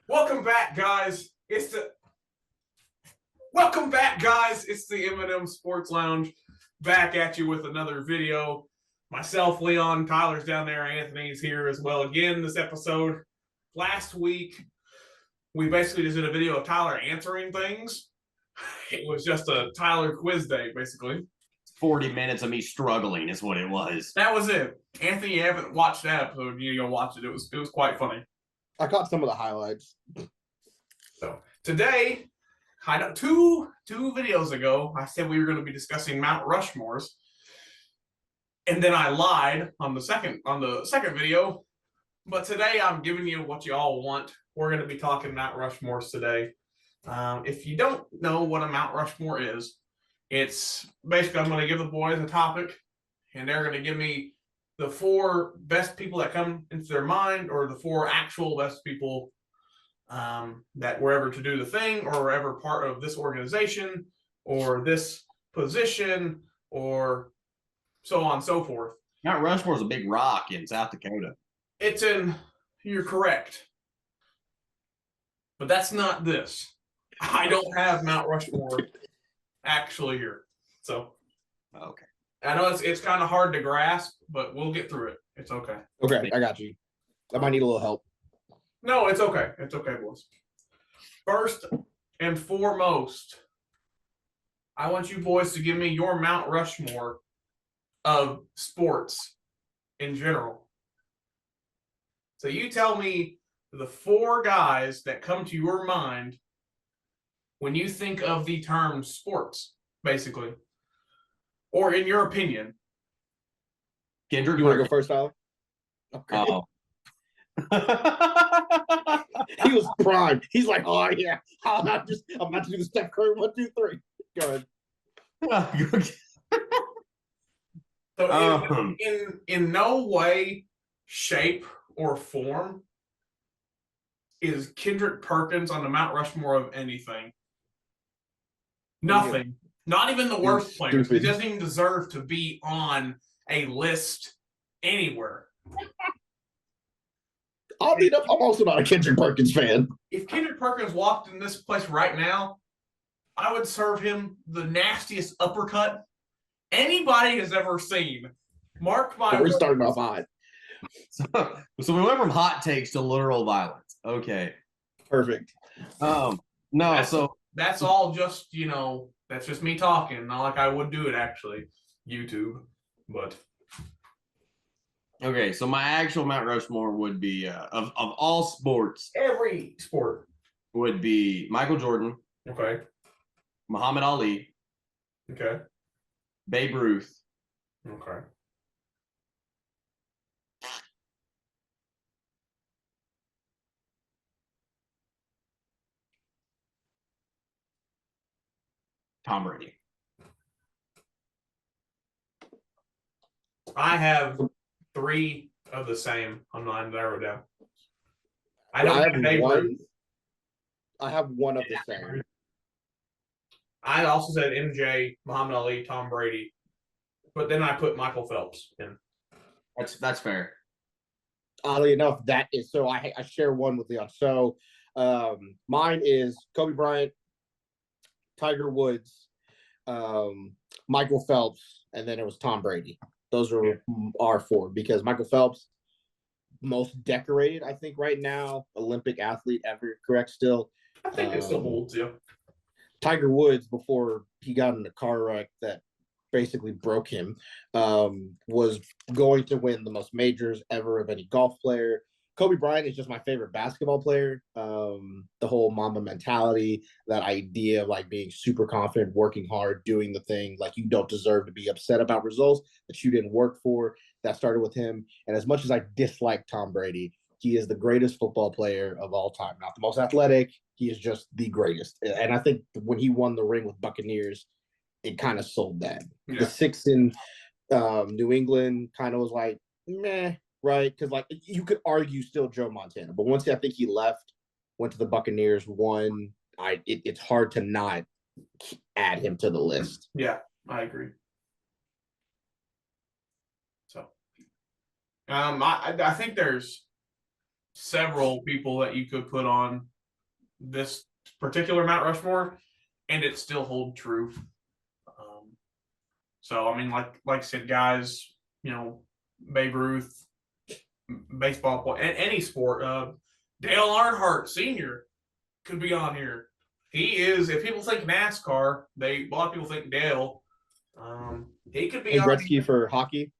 Welcome back, guys. Welcome back, guys. It's the M&M Sports Lounge back at you with another video. Myself, Leon, Tyler's down there, Anthony's here as well again this episode. Last week, we basically just did a video of Tyler answering things. It was just a Tyler quiz day, basically. 40 minutes of me struggling is what it was. That was it. Anthony, you haven't watched that episode. You need to go watch it. It was quite funny. I caught some of the highlights. So today, I know two videos ago, I said we were going to be discussing Mount Rushmores, and then I lied on the second video. But today, I'm giving you what you all want. We're going to be talking Mount Rushmores today. If you don't know what a Mount Rushmore is, it's basically I'm going to give the boys a topic, and they're going to give me the 4 best people that come into their mind, or the 4 actual best people that were ever to do the thing, or were ever part of this organization, or this position, or so on and so forth. Mount Rushmore is a big rock in South Dakota. You're correct. But that's not this. I don't have Mount Rushmore actually here. So, okay. I know it's kind of hard to grasp, but we'll get through it. It's okay. Okay, I got you. I might need a little help. No, it's okay. It's okay, boys. First and foremost, I want you boys to give me your Mount Rushmore of sports in general. So you tell me the 4 guys that come to your mind when you think of the term sports, basically. Or in your opinion. Kendrick, you want to go first, Tyler? Okay. Oh. He was primed. He's like, oh yeah, I'm about to do the Steph Curry 1, 2, 3. Go ahead. So in no way, shape, or form is Kendrick Perkins on the Mount Rushmore of anything. Nothing. Not even the worst players. He doesn't even deserve to be on a list anywhere. I'm also not a Kendrick Perkins fan. If Kendrick Perkins walked in this place right now, I would serve him the nastiest uppercut anybody has ever seen. Mark my words. We're starting off hot. So we went from hot takes to literal violence. Okay. Perfect. No, that's all just, that's just me talking. Not like I would do it actually. YouTube. But okay, so my actual Mount Rushmore would be of all sports. Every sport would be Michael Jordan. Okay. Muhammad Ali. Okay. Babe Ruth. Okay. Tom Brady. I have 3 of the same on mine that I wrote down. I don't have Babe Ruth. I have one of the same. I also said MJ, Muhammad Ali, Tom Brady, but then I put Michael Phelps in. That's fair. Oddly enough, that is so. I share one with Leon. So, mine is Kobe Bryant, Tiger Woods, Michael Phelps, and then it was Tom Brady. Those are our 4 because Michael Phelps, most decorated, I think, right now, Olympic athlete ever. Correct? Still, I think it still holds. Yeah. Tiger Woods, before he got in a car wreck that basically broke him, was going to win the most majors ever of any golf player. Kobe Bryant is just my favorite basketball player. The whole Mamba mentality, that idea of like being super confident, working hard, doing the thing, like you don't deserve to be upset about results that you didn't work for. That started with him. And as much as I dislike Tom Brady, he is the greatest football player of all time. Not the most athletic. He is just the greatest. And I think when he won the ring with Buccaneers, it kind of sold that. Yeah. The 6 in New England kind of was like, meh. Right, because like you could argue still Joe Montana, but once I think he left, went to the Buccaneers, won. It's hard to not add him to the list. Yeah, I agree. So, I think there's several people that you could put on this particular Mount Rushmore, and it still holds true. So I mean, like I said, guys, Babe Ruth, baseball player, and any sport. Dale Earnhardt Sr. could be on here. He is. If people think NASCAR, a lot of people think Dale. He could be And on Gretzky here. for hockey.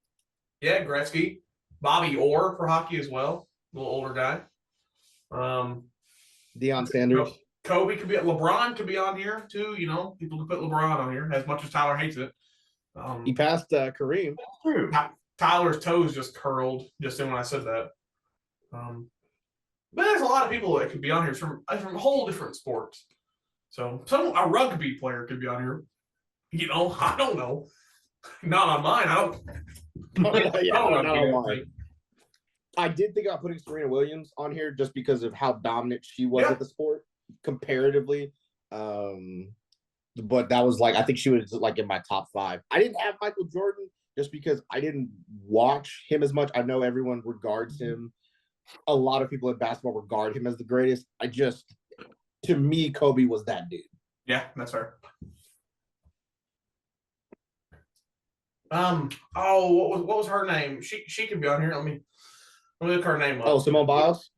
Yeah, Gretzky, Bobby Orr for hockey as well, a little older guy. Deion Sanders. Kobe could be. LeBron could be on here too. People could put LeBron on here as much as Tyler hates it. He passed Kareem. True. Tyler's toes just curled just then when I said that. But there's a lot of people that could be on here from whole different sports. So a rugby player could be on here. I don't know. Not on mine. I don't. Not on mine. I did think about putting Serena Williams on here just because of how dominant she was at the sport comparatively. But that was I think she was in my top 5. I didn't have Michael Jordan just because I didn't watch him as much. I know everyone regards him. A lot of people in basketball regard him as the greatest. To me, Kobe was that dude. Yeah, that's fair. What was her name? She could be on here. Let me look her name up. Oh, Simone Biles?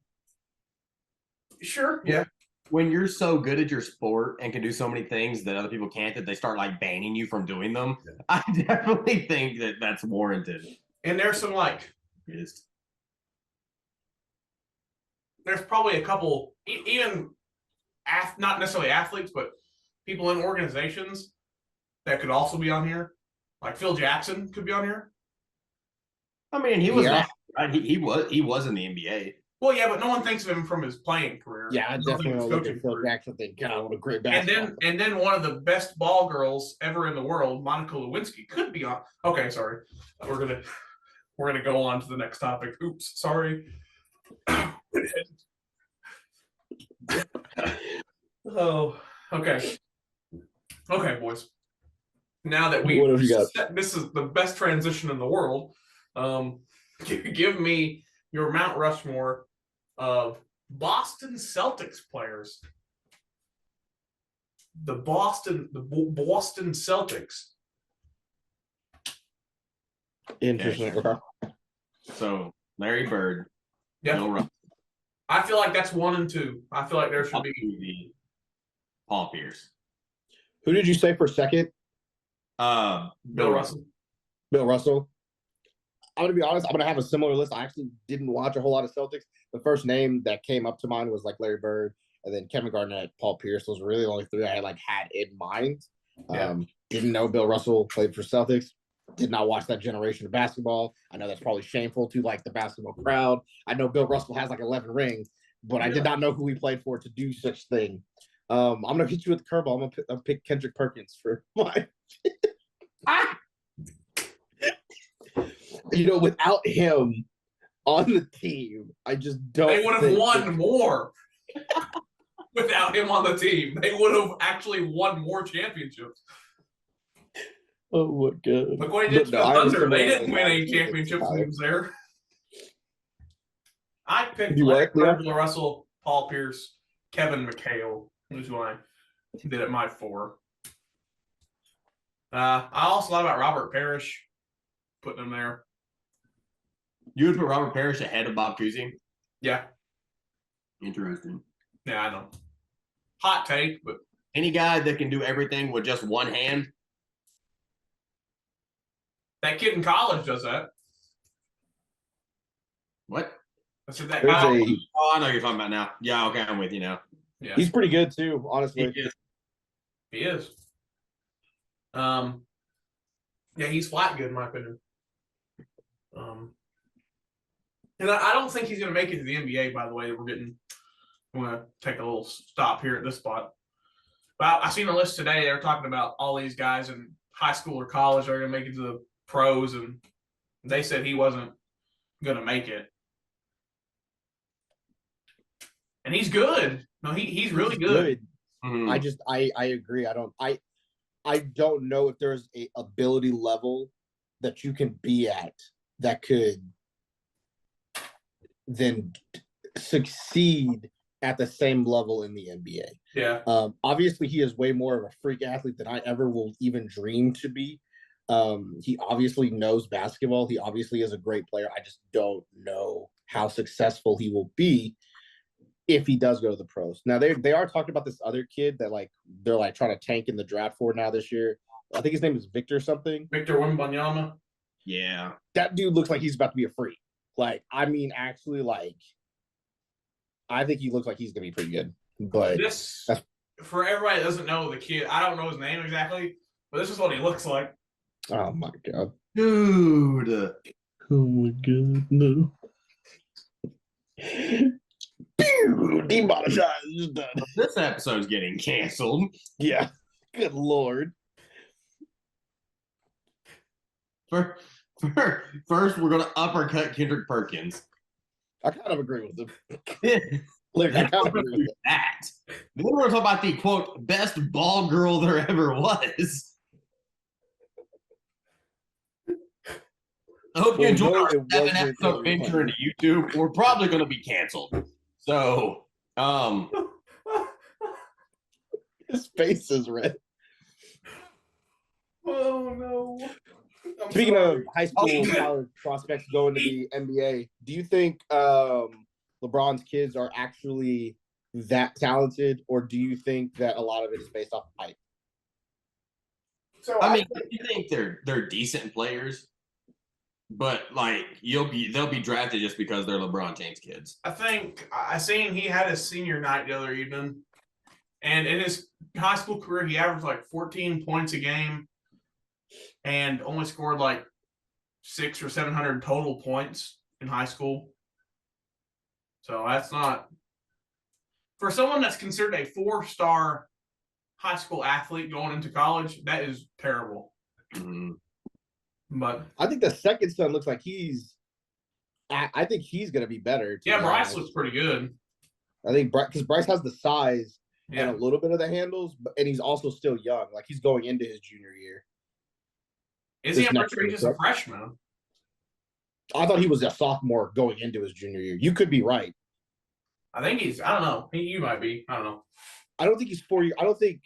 Sure. Yeah. When you're so good at your sport and can do so many things that other people can't, that they start banning you from doing them, I definitely think that that's warranted. And there's some there's probably a couple, even not necessarily athletes, but people in organizations that could also be on here. Like Phil Jackson could be on here. I mean, he was right? He was in the NBA. Well, yeah, but no one thinks of him from his playing career. Yeah, I definitely look at Phil Jackson and think, God, what a great basketball. And then one of the best ball girls ever in the world, Monica Lewinsky, could be on. Okay, sorry. We're gonna go on to the next topic. Oops, sorry. Oh, okay. Okay, boys. Now that What have you got? This is the best transition in the world. Give me your Mount Rushmore of Boston Celtics players. The Boston Celtics. Interesting. Okay. So Larry Bird. Yeah. Bill Russell. I feel like that's 1 and 2. I feel like there should be Paul Pierce. Who did you say for second? Bill Russell. Bill Russell. I'm going to be honest. I'm going to have a similar list. I actually didn't watch a whole lot of Celtics. The first name that came up to mind was Larry Bird, and then Kevin Garnett, Paul Pierce. Those were really the only 3 I had in mind. Didn't know Bill Russell played for Celtics. Did not watch that generation of basketball. I know that's probably shameful to the basketball crowd. I know Bill Russell has 11 rings, but I did not know who he played for to do such thing. I'm going to hit you with the curveball. I'm going to pick Kendrick Perkins for mine. Without him on the team, I just don't. They would have won more without him on the team. They would have actually won more championships. Oh my God! Look what he did to the Thunder. They didn't win any championships when he was there. I picked Bill Russell, Paul Pierce, Kevin McHale, who's who I did at my 4. I also thought about Robert Parrish, putting him there. You would put Robert Parrish ahead of Bob Cousy? Yeah. Interesting. Yeah, I know. Hot take, but any guy that can do everything with just one hand. That kid in college does that. What? I said that guy. Oh, I know you're talking about now. Yeah, okay, I'm with you now. Yeah. He's pretty good too, honestly. He is. Yeah, he's flat good in my opinion. And I don't think he's going to make it to the NBA, by the way. I'm going to take a little stop here at this spot. But I seen a list today. They're talking about all these guys in high school or college are going to make it to the pros, and they said he wasn't going to make it. And he's good. No, he's really good. Mm-hmm. I agree. I don't know if there's a ability level that you can be at that could then succeed at the same level in the NBA. Yeah. Obviously, he is way more of a freak athlete than I ever will even dream to be. He obviously knows basketball. He obviously is a great player. I just don't know how successful he will be if he does go to the pros. Now they are talking about this other kid that like they're like trying to tank in the draft for now this year. I think his name is Victor something. Victor Wembanyama. Yeah. That dude looks like he's about to be a freak. Like, I mean, actually, like, I think he looks like he's gonna be pretty good. But this, for everybody that doesn't know the kid, I don't know his name exactly, but this is what he looks like. oh my god, Dude. oh my god, no. Demonetized. Done. This episode's getting canceled. Yeah, good lord. First, we're gonna uppercut Kendrick Perkins. I kind of agree with him. Look, I kind of agree with that. Then we're gonna talk about the quote best ball girl there ever was. I hope you enjoyed our 7-episode venture into YouTube. We're probably gonna be canceled. So, his face is red. Oh no. Speaking of high school college prospects going to the NBA, do you think LeBron's kids are actually that talented, or do you think that a lot of it is based off hype? So I mean, I think they're decent players, but like they'll be drafted just because they're LeBron James kids. I think I seen he had his senior night the other evening, and in his high school career, he averaged like 14 points a game, and only scored like 600 or 700 total points in high school. So that's not for someone that's considered a 4-star high school athlete going into college. That is terrible. Mm-hmm. But I think the second son looks like I think he's going to be better. Yeah, Bryce looks pretty good. I think because Bryce has the size Yeah. and a little bit of the handles, and he's also still young. Like he's going into his junior year. Is he? I'm pretty sure he's just a freshman. I thought he was a sophomore going into his junior year. You could be right. I think he's. I don't know. You might be. I don't know. I don't think he's 4 years. I don't think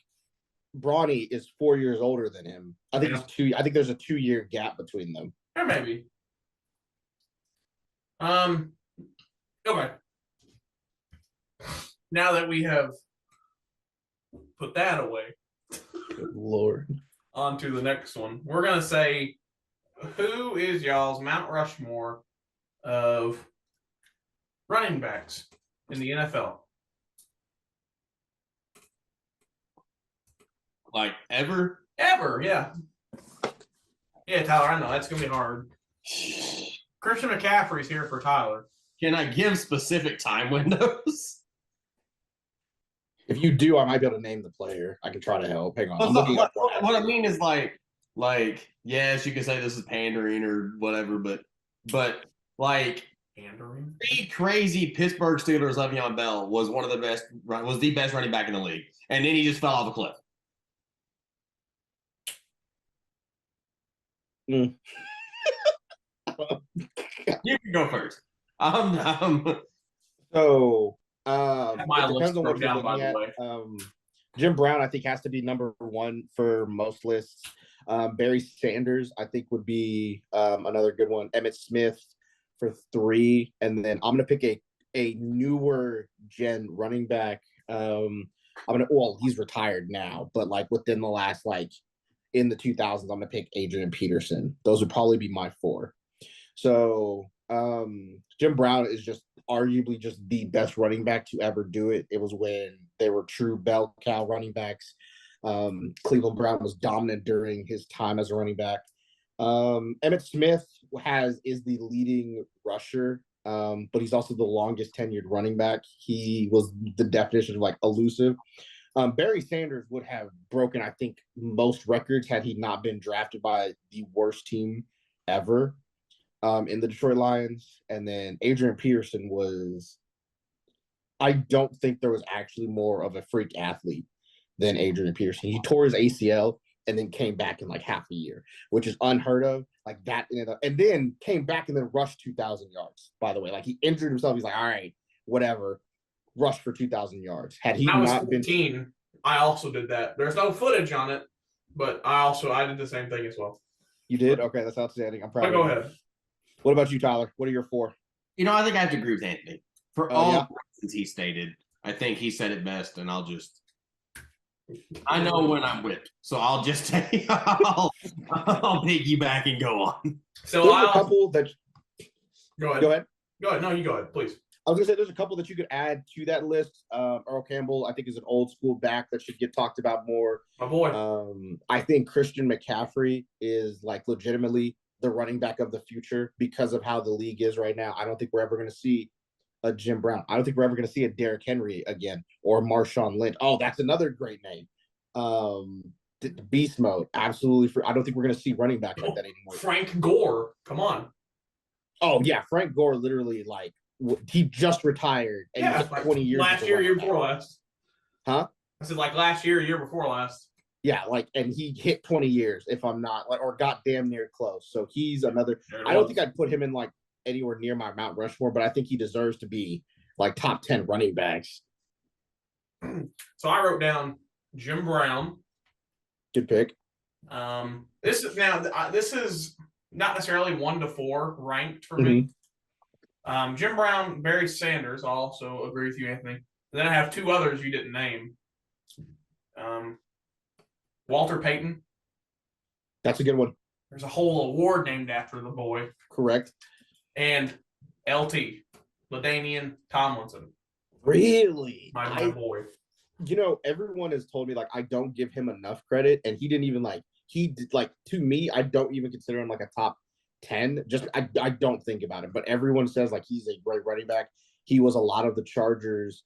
Bronny is 4 years older than him. I think he's 2. I think there's a 2-year gap between them. Or maybe. Okay. Now that we have put that away, good lord. On to the next one. We're gonna say, who is y'all's Mount Rushmore of running backs in the NFL? Like ever? Ever, yeah. Yeah, Tyler, I know that's gonna be hard. Christian McCaffrey's here for Tyler. Can I give specific time windows? If you do, I might be able to name the player. I can try to help. Hang on. I'm looking what I mean is like, yes, you can say this is pandering or whatever, but like pandering. The crazy Pittsburgh Steelers Le'Veon Bell was the best running back in the league, and then he just fell off a cliff. Mm. You can go first. So my it depends on what you're looking at. Jim Brown, I think, has to be number 1 for most lists. Barry Sanders, I think, would be another good one. Emmitt Smith for 3, and then I'm gonna pick a newer gen running back. He's retired now, but like within the last in the 2000s, I'm gonna pick Adrian Peterson. Those would probably be my 4. So Jim Brown is just arguably just the best running back to ever do it. It was when they were true bell cow running backs. Cleveland Brown was dominant during his time as a running back. Emmitt Smith is the leading rusher, but he's also the longest tenured running back. He was the definition of elusive. Barry Sanders would have broken, I think, most records had he not been drafted by the worst team ever in the Detroit Lions. And then Adrian Peterson I don't think there was actually more of a freak athlete than Adrian Peterson. He tore his ACL and then came back in half a year, which is unheard of. And then came back and then rushed 2,000 yards, by the way. He injured himself. He's like, all right, whatever. rush for 2,000 yards. Had he I was not been 14. I also did that. There's no footage on it, but I did the same thing as well. You did? Okay, that's outstanding. I'm proud But of go you. ahead. What about you, Tyler? What are your 4? You know, I think I have to agree with Anthony. For Oh, all yeah? the reasons he stated, I think he said it best, and I know when I'm whipped, so I'll just take, I'll piggyback and go on. So There's a couple that go ahead. go ahead. Go ahead. No, you go ahead, please. I was gonna say there's a couple that you could add to that list. Earl Campbell, I think, is an old school back that should get talked about more. My boy. I think Christian McCaffrey is like legitimately the running back of the future because of how the league is right now. I don't think we're ever gonna see a Jim Brown. I don't think we're ever gonna see a Derrick Henry again or Marshawn Lynch. Oh, that's another great name. Beast mode, absolutely. I don't think we're gonna see running back like that anymore. Frank Gore, come on. Oh yeah, Frank Gore literally like he just retired and Yeah, he's like 20 years last year, year before last. Huh? I said like last year, year before last. Yeah, like, and he hit 20 years if I'm not like, or got damn near close. So he's another. I don't think I'd put him in like anywhere near my Mount Rushmore, but I think he deserves to be like top 10 running backs. So I wrote down Jim Brown. Good pick. This is not necessarily 1 to 4 ranked for me. Jim Brown, Barry Sanders. I'll also agree with you, Anthony. Then I have 2 others you didn't name. Walter Payton. That's a good one. There's a whole award named after the boy. Correct. And LT, LaDainian Tomlinson. Really? My boy. You know, everyone has told me like I don't give him enough credit, and he didn't even to me, I don't even consider him like a top 10. Just I don't think about him, but everyone says like he's a great running back. He was a lot of the Chargers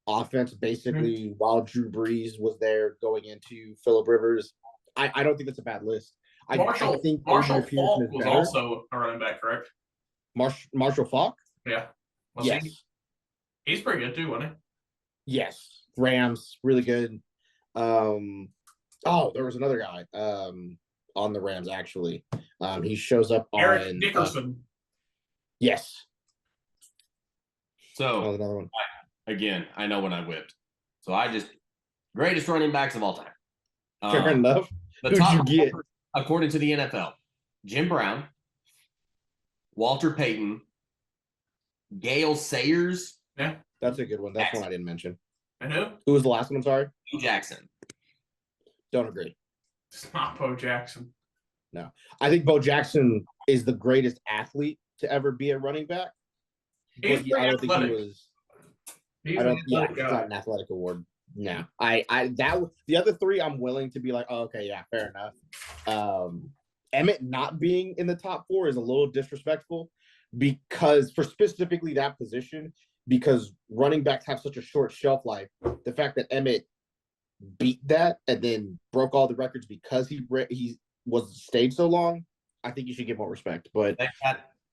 offense basically while Drew Brees was there going into Phillip Rivers. I don't think that's a bad list. I think Marshall Faulk was also a running back, correct? Marshall Faulk? Yeah. Yes. He's pretty good too, wasn't he? Yes. Rams, really good. There was another guy on the Rams actually. He shows up Eric on Dickerson. Yes. So another one. Again, I know when I whipped. So greatest running backs of all time. Fair enough. Who'd you get? According to the NFL, Jim Brown, Walter Payton, Gale Sayers. Yeah. That's a good one. That's one I didn't mention. And who? Who was the last one? I'm sorry. Bo Jackson. Don't agree. It's not Bo Jackson. No. I think Bo Jackson is the greatest athlete to ever be a running back. I don't think he was. It's not an athletic award. No. The other 3 I'm willing to be like, oh, okay, yeah, fair enough. Emmett not being in the top 4 is a little disrespectful because for specifically that position, because running backs have such a short shelf life. The fact that Emmett beat that and then broke all the records because he stayed so long, I think you should give more respect. But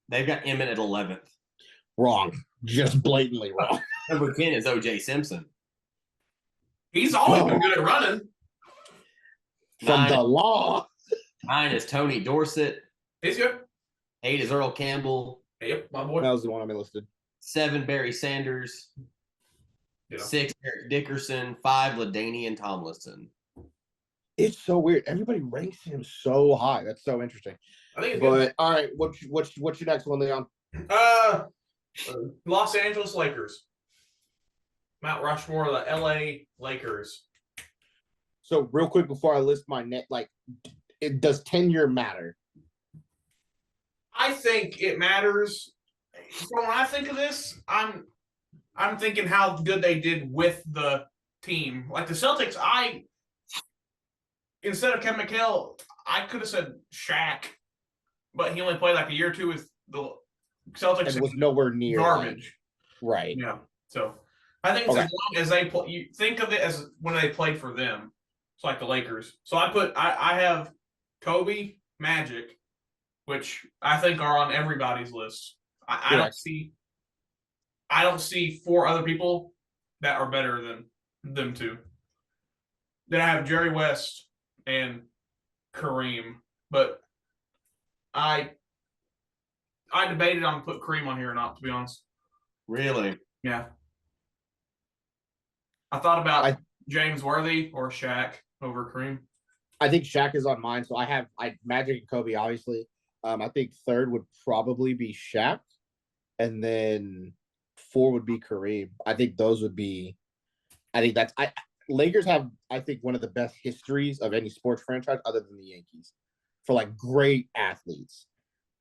they've got Emmett at 11th. Wrong. Just blatantly wrong. Number 10 is O.J. Simpson. He's always been good at running. From the law. 9 is Tony Dorsett. He's good. 8 is Earl Campbell. Yep, my boy. That was the one I listed. 7, Barry Sanders. Yeah. 6, Eric Dickerson. 5, LaDainian Tomlinson. It's so weird. Everybody ranks him so high. That's so interesting. I think it's good. All right, what's your next one, Leon? Los Angeles Lakers. Mount Rushmore, the LA Lakers. So real quick before I list my does tenure matter? I think it matters. So when I think of this, I'm thinking how good they did with the team. Like the Celtics, instead of Kevin McHale, I could have said Shaq, but he only played like a year or two with the Celtics. And was nowhere near garbage. Right. Yeah. So I think it's as long as they play, you think of it as when they played for them. It's like the Lakers. So I have Kobe, Magic, which I think are on everybody's list. I don't see 4 other people that are better than them 2. Then I have Jerry West and Kareem, but I debated on put Kareem on here or not, to be honest. Really? Yeah. I thought about James Worthy or Shaq over Kareem. I think Shaq is on mine. So I have Magic and Kobe, obviously. I think third would probably be Shaq, and then four would be Kareem. I think those would be. I think that's Lakers have, I think, one of the best histories of any sports franchise other than the Yankees for like great athletes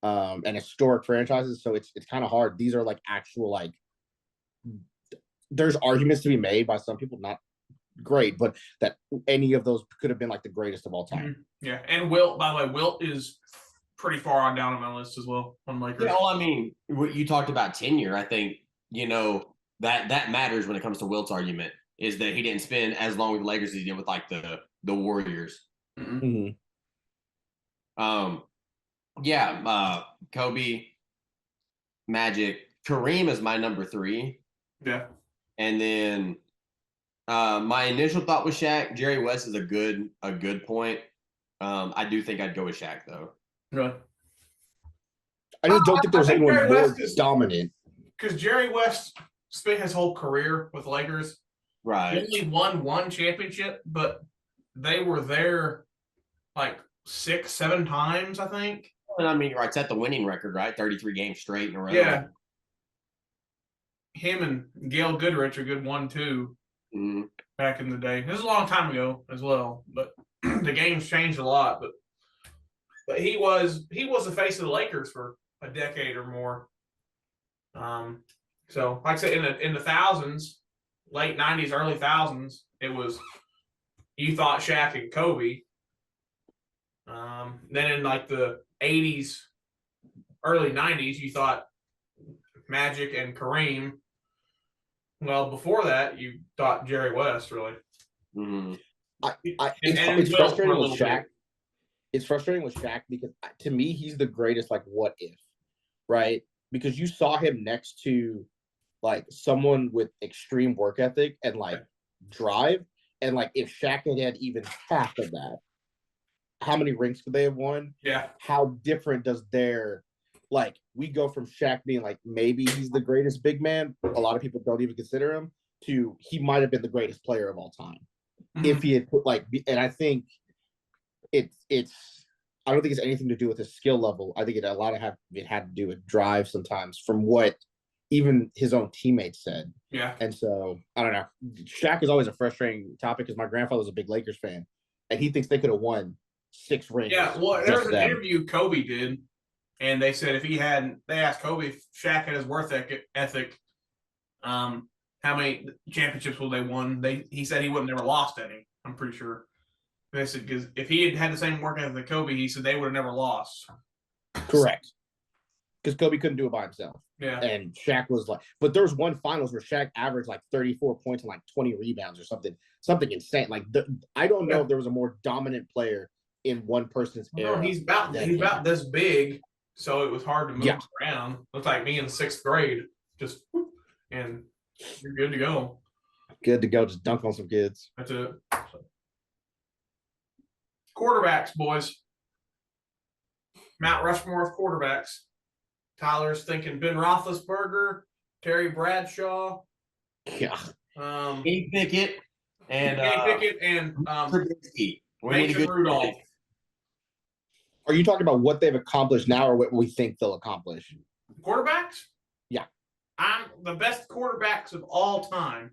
and historic franchises. So it's kind of hard. These are like actual like there's arguments to be made by some people, not great, but that any of those could have been like the greatest of all time. Yeah, and Wilt, by the way, Wilt is pretty far on down on my list as well on Lakers. Yeah, well, I mean, what you talked about tenure, I think, that matters when it comes to Wilt's argument, is that he didn't spend as long with the Lakers as he did with like the Warriors. Mm-hmm. Kobe, Magic, Kareem is my number 3. Yeah. And then my initial thought was Shaq. Jerry West is a good point. I do think I'd go with Shaq though. Really? I just don't think there's anyone more dominant. Because Jerry West spent his whole career with Lakers. Right. He only won one championship, but they were there like 6-7 times, I think. And I mean, right, set the winning record, right? 33 games straight in a row. Yeah. Him and Gail Goodrich are good 1-2 back in the day. This is a long time ago as well, but the game's changed a lot. But he was the face of the Lakers for a decade or more. So like I said, in the thousands, late 90s, early thousands, it was you thought Shaq and Kobe. Then in like the 80s, early 90s, you thought Magic and Kareem. Well, before that, you thought Jerry West, really. Mm-hmm. It's frustrating with Shaq. It's frustrating with Shaq because to me, he's the greatest, like, what if, right? Because you saw him next to, like, someone with extreme work ethic and, like, drive. And, like, if Shaq had even half of that, how many rings could they have won? Yeah. How different does their, like, we go from Shaq being, like, maybe he's the greatest big man, a lot of people don't even consider him, to he might have been the greatest player of all time. Mm-hmm. If he had put, like, and I think it's I don't think it's anything to do with his skill level. I think it had to do with drive sometimes, from what even his own teammates said. Yeah. And so I don't know. Shaq is always a frustrating topic because my grandfather was a big Lakers fan, and he thinks they could have won 6 rings. Yeah. Well, there was an interview Kobe did, and they said they asked Kobe if Shaq had his work ethic, how many championships will they won? He said he would have never lost any. I'm pretty sure. They said because if he had the same work ethic as Kobe, he said they would have never lost. Correct. Because Kobe couldn't do it by himself. Yeah. And Shaq was like, but there was one finals where Shaq averaged like 34 points and like 20 rebounds or something insane. Like I don't know if there was a more dominant player in one person's era. No, he's about this big, so it was hard to move around. Looked like me in 6th grade, just and you're good to go. Good to go. Just dunk on some kids. That's it. Quarterbacks, boys. Mount Rushmore of quarterbacks. Tyler's thinking Ben Roethlisberger, Terry Bradshaw, Kenny Pickett, and Trubisky. Mason Rudolph. Are you talking about what they've accomplished now, or what we think they'll accomplish? Quarterbacks? Yeah. I'm the best quarterbacks of all time.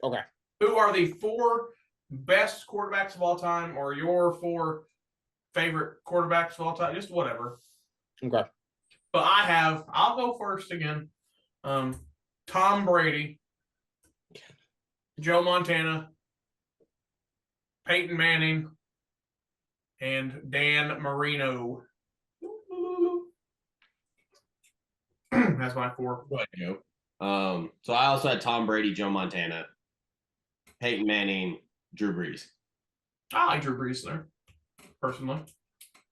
Okay. Who are the 4 best quarterbacks of all time, or your 4 favorite quarterbacks of all time? Just whatever. Okay. But I'll go first again. Tom Brady, Joe Montana, Peyton Manning, and Dan Marino. That's my 4. Go ahead, Joe. So I also had Tom Brady, Joe Montana, Peyton Manning, Drew Brees. I like Drew Brees there, personally.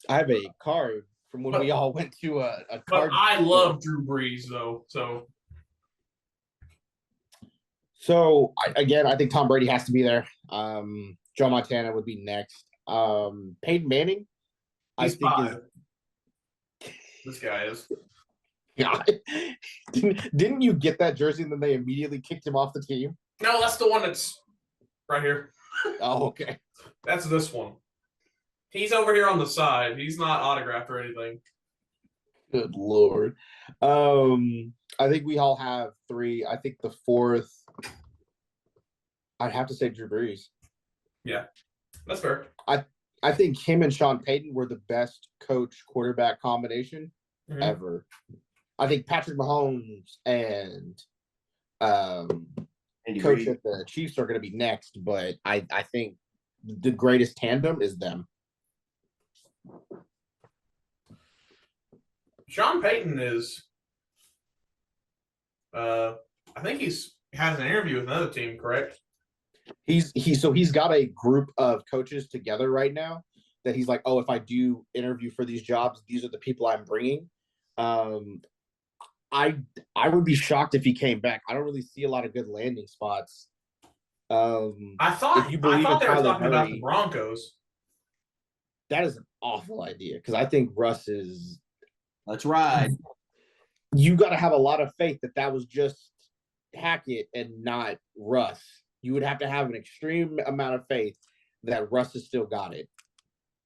I have a card from when we all went to a card. But I love Drew Brees, though. So I think Tom Brady has to be there. Joe Montana would be next. Peyton Manning, He's 5. This guy is. Yeah. Didn't you get that jersey and then they immediately kicked him off the team? No, that's the one that's right here. Oh, okay. That's this one. He's over here on the side. He's not autographed or anything. Good Lord. I think we all have three. I think the fourth, I'd have to say Drew Brees. Yeah, that's fair. I think him and Sean Payton were the best coach quarterback combination Mhm. ever. I think Patrick Mahomes and Andy coach Reid. at the Chiefs are going to be next, but I think the greatest tandem is them. Sean Payton is. I think he's has an interview with another team, correct? He's got a group of coaches together right now that he's like, oh, if I do interview for these jobs, these are the people I'm bringing. I would be shocked if he came back. I don't really see a lot of good landing spots. I thought if you I believe thought in they were Kyler talking about the Murray, Broncos. that is an awful idea because I think Russ is. Let's ride. You got to have a lot of faith that was just Hackett and not Russ. You would have to have an extreme amount of faith that Russ has still got it.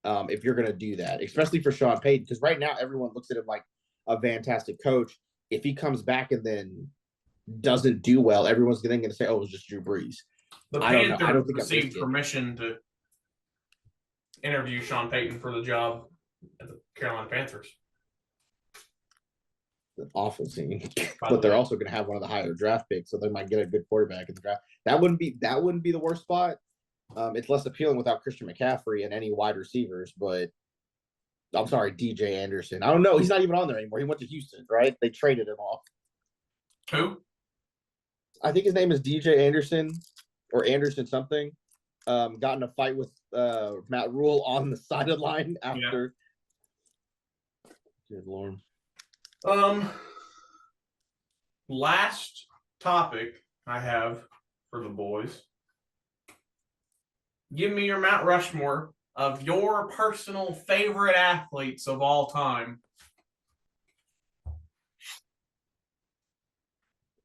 If you're going to do that, especially for Sean Payton, because right now everyone looks at him like a fantastic coach. If he comes back and then doesn't do well, everyone's going to say, "Oh, it was just Drew Brees." The I don't know. I Panthers don't think I've received missed it. permission to interview Sean Payton for the job at the Carolina Panthers. An awful team, By but the they're way. also going to have one of the higher draft picks, so they might get a good quarterback in the draft. That wouldn't be the worst spot. It's less appealing without Christian McCaffrey and any wide receivers, but I'm sorry, DJ Anderson. I don't know. He's not even on there anymore. He went to Houston, right? They traded him off. Who? I think his name is DJ Anderson or Anderson something. Got in a fight with Matt Rule on the sideline after. Good Lord. Last topic I have for the boys. Give me your Mount Rushmore of your personal favorite athletes of all time.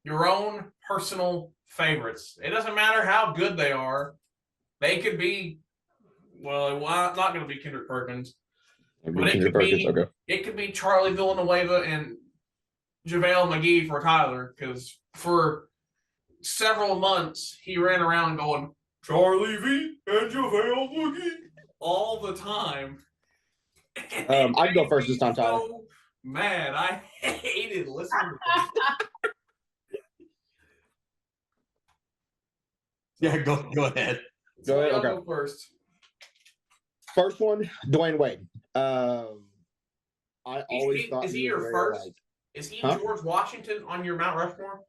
Your own personal favorites. It doesn't matter how good they are. They could be, well, not going to be Kendrick Perkins. But it could be Charlie Villanueva and JaVale McGee for Tyler, because for several months he ran around going, Charlie V and JaVale McGee all the time. I'd go first this time, Tyler. So mad. I hated listening to them. Yeah, go ahead. Go ahead. I'll Okay. go first. First one, Dwayne Wade. I always thought is he was your very, first? like, Is he Huh? George Washington on your Mount Rushmore?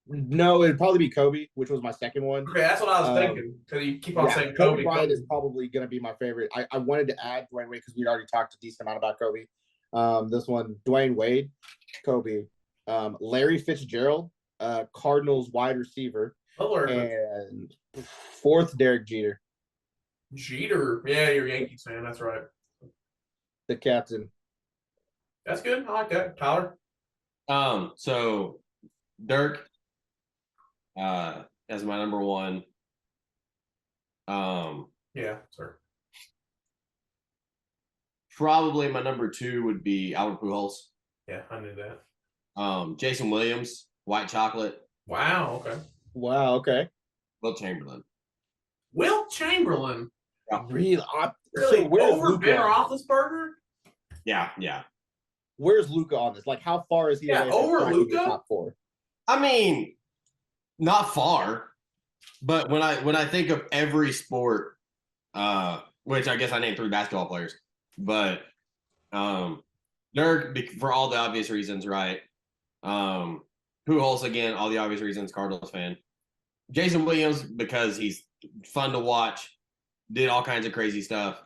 no, it'd probably be Kobe, which was my second one. Okay, that's what I was thinking. Because you keep on saying Kobe Kobe. Bryant is probably going to be my favorite. I wanted to add Dwayne Wade because we'd already talked a decent amount about Kobe. This one, Dwayne Wade, Kobe, Larry Fitzgerald, Cardinals wide receiver, and fourth, Derek Jeter. Jeter. Yeah, you're a Yankees fan. That's right. The captain. That's good. I like that. Tyler? So Dirk as my number one. Yeah, sir. Probably my number two would be Albert Pujols. Yeah, I knew that. Jason Williams, White Chocolate. Wow, okay. Wow, okay. Will Chamberlain. Will Chamberlain. Yeah. Really? Really? So where's Over Ben Roethlisberger? Yeah. Where's Luka on this? Like, how far is he away from over cracking Luka? the top four? I mean, not far, but when I think of every sport, which I guess I named 3 basketball players, but Dirk for all the obvious reasons, right? Pujols again, all the obvious reasons, Cardinals fan. Jason Williams because he's fun to watch, did all kinds of crazy stuff,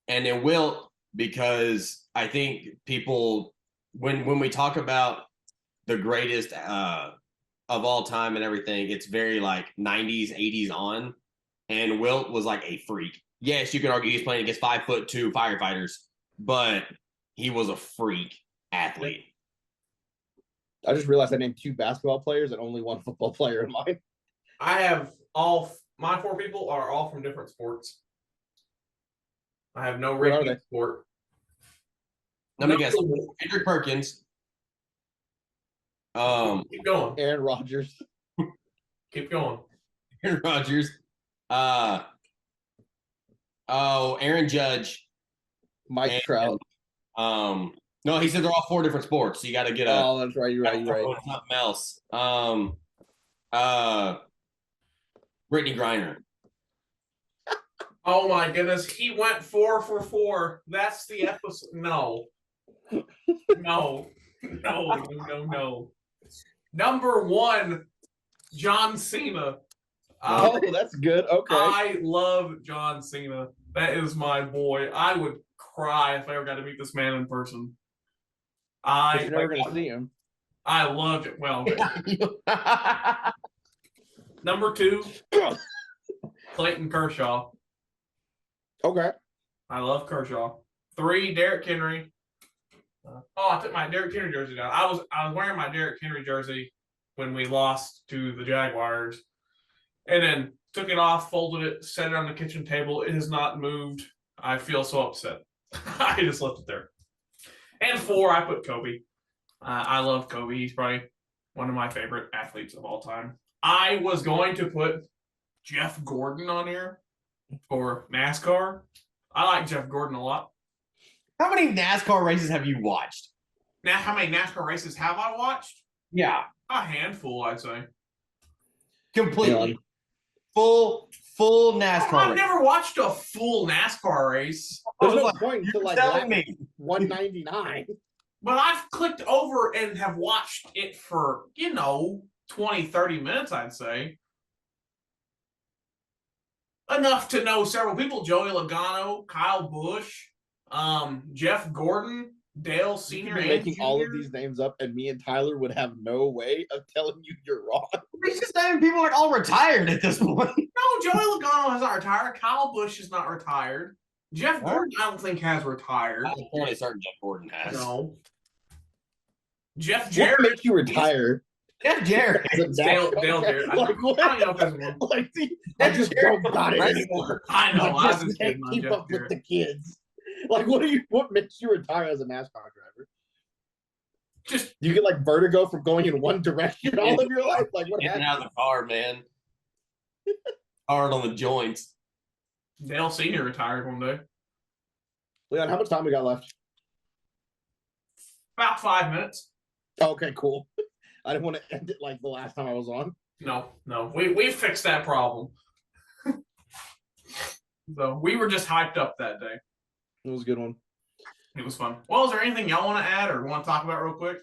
and then Wilt because I think people when we talk about the greatest of all time and everything, it's very like 90s, 80s on. And Wilt was like a freak. Yes, you could argue he's playing against 5'2" firefighters, but he was a freak athlete. I just realized I named 2 basketball players and only 1 football player in mine. I have my 4 people are all from different sports. I have no What are ranking they? sport. Let me guess. Kendrick Perkins. Keep going. Aaron Rodgers. Keep going. Aaron Rodgers. Aaron Judge. Mike Trout. No, he said they're all 4 different sports. So you got to get a. Oh, that's right. You're right. Something else. Brittany Griner. Oh my goodness, he went 4 for 4. That's the episode. No. No. Number 1, John Cena. Oh, that's good. Okay. I love John Cena. That is my boy. I would cry if I ever got to meet this man in person. But you're never going to see him. I loved it. Well, number 2, Clayton Kershaw. Okay. I love Kershaw. 3, Derrick Henry. I took my Derrick Henry jersey down. I was wearing my Derrick Henry jersey when we lost to the Jaguars, and then took it off, folded it, set it on the kitchen table. It has not moved. I feel so upset. I just left it there. And 4, I put Kobe. I love Kobe. He's probably one of my favorite athletes of all time. I was going to put Jeff Gordon on here for NASCAR. I like Jeff Gordon a lot. How many NASCAR races have you watched? Now, how many NASCAR races have I watched? Yeah. A handful, I'd say. Completely. Yeah. Full NASCAR I've race. never watched a full NASCAR race, There's I was no like, point until you're like telling me. 199. but I've clicked over and have watched it for, 20, 30 minutes, I'd say. Enough to know several people. Joey Logano, Kyle Busch, Jeff Gordon, Dale Sr. You're and making Jr. all of these names up, and me and Tyler would have no way of telling you you're wrong. It's just that people are all retired at this point. No, Joey Logano has not retired. Kyle Busch is not retired. Jeff Gordon, I don't think, has retired. I'm fairly certain Jeff Gordon has. No. Jeff What Jarrett. makes you retire? Jeff Jarrett. As a Dale NASCAR? Jarrett. Like, what? I don't know if there's one. Like, I just don't got it Right. anymore. I know. I I just just can't kidding on keep Jeff up with Jarrett. the kids. Like, what makes you retire as a NASCAR driver? Just You get like vertigo from going in one direction all of your life. Like, what Getting happened? out of the car, man. Hard on the joints. Dale Sr. retired one day. Leon, how much time we got left? About 5 minutes. Okay, cool. I didn't want to end it like the last time I was on. No. We fixed that problem. So we were just hyped up that day. It was a good one. It was fun. Well, is there anything y'all want to add or want to talk about real quick?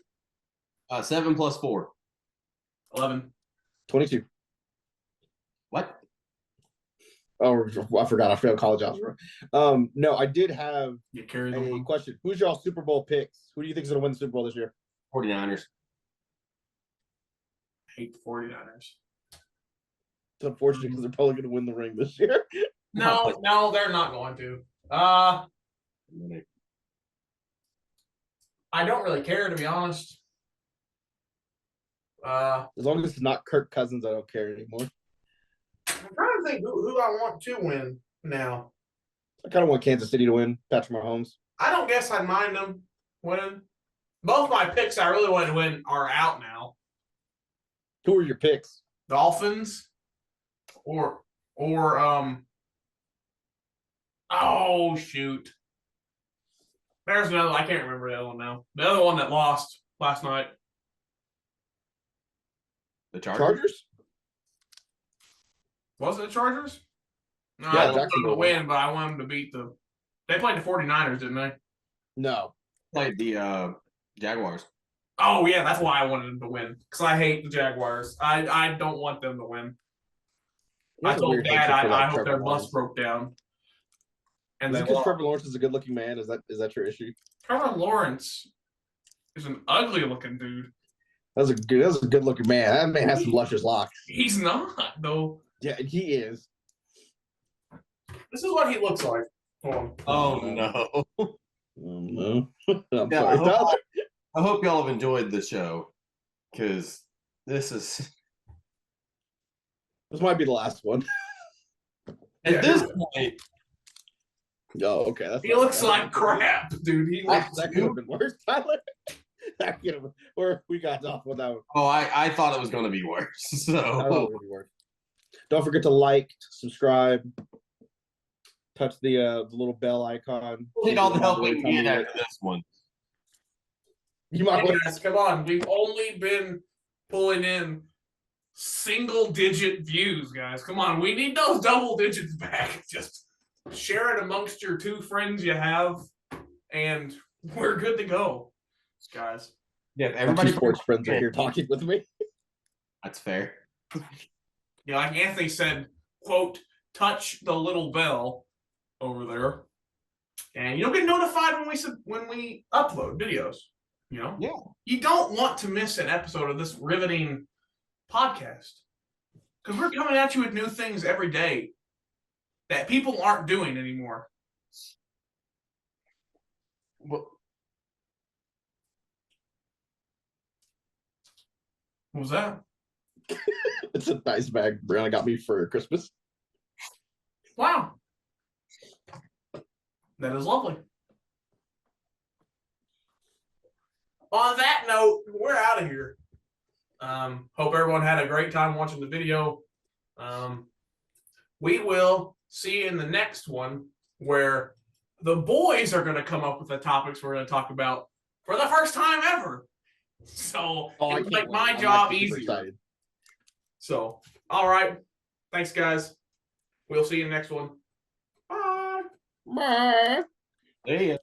7 plus 4. 11. 22. What? Oh, I forgot. I failed college algebra. No, I did have You carry a them. question. Who's y'all Super Bowl picks? Who do you think is going to win the Super Bowl this year? 49ers. Hate the 49ers. It's unfortunate because they're probably going to win the ring this year. No, they're not going to. I don't really care, to be honest. As long as it's not Kirk Cousins, I don't care anymore. I'm trying to think who I want to win now. I kind of want Kansas City to win. Patrick Mahomes. I don't guess I'd mind them winning. Both my picks I really wanted to win are out now. Who are your picks? Dolphins or oh shoot. There's another. I can't remember the other one now. The other one that lost last night. The Chargers? Chargers? Was it the Chargers? No, Yeah, I don't want them to Jacksonville win, but I want them to beat the. They played the 49ers, didn't they? No. Played the Jaguars. Oh yeah, that's why I wanted them to win because I hate the Jaguars. I don't want them to win. I told Dad I hope their bus broke down. And Is they it because lost. Trevor Lawrence is a good-looking man? Is that your issue? Trevor Lawrence is an ugly-looking dude. That's a good-looking man. That man has some luscious locks. He's not though. Yeah, and he is. This is what he looks like. Hold on. Oh, no. Oh, no. I'm Yeah, sorry, Tyler. I hope y'all have enjoyed the show. because this might be the last one. at this point. Oh, okay. That's He looks like crap, dude. He looks That could have been worse, Tyler. That could have been. Or we got off without. Oh, I thought it was going to be worse. That So would be worse. Don't forget to like, subscribe, touch the little bell icon. we need all the help we can get after this one. You might Hey want guys, come on. We've only been pulling in single-digit views, guys. Come on. We need those double digits back. Just share it amongst your 2 friends you have, and we're good to go, guys. Yeah, everybody. everybody. Sports friends are here talking with me. That's fair. Yeah, like Anthony said, quote, touch the little bell over there, and you'll get notified when we upload videos. You know, Yeah. You don't want to miss an episode of this riveting podcast because we're coming at you with new things every day that people aren't doing anymore. Well, What was that? It's a nice bag Brianna got me for Christmas. Wow. That is lovely. On that note, we're out of here. Hope everyone had a great time watching the video. We will see you in the next one where the boys are going to come up with the topics we're going to talk about for the first time ever. So I it's can't like my wait. I'm job actually super easier. excited. So, all right. Thanks, guys. We'll see you in the next one. Bye. Bye. there you go.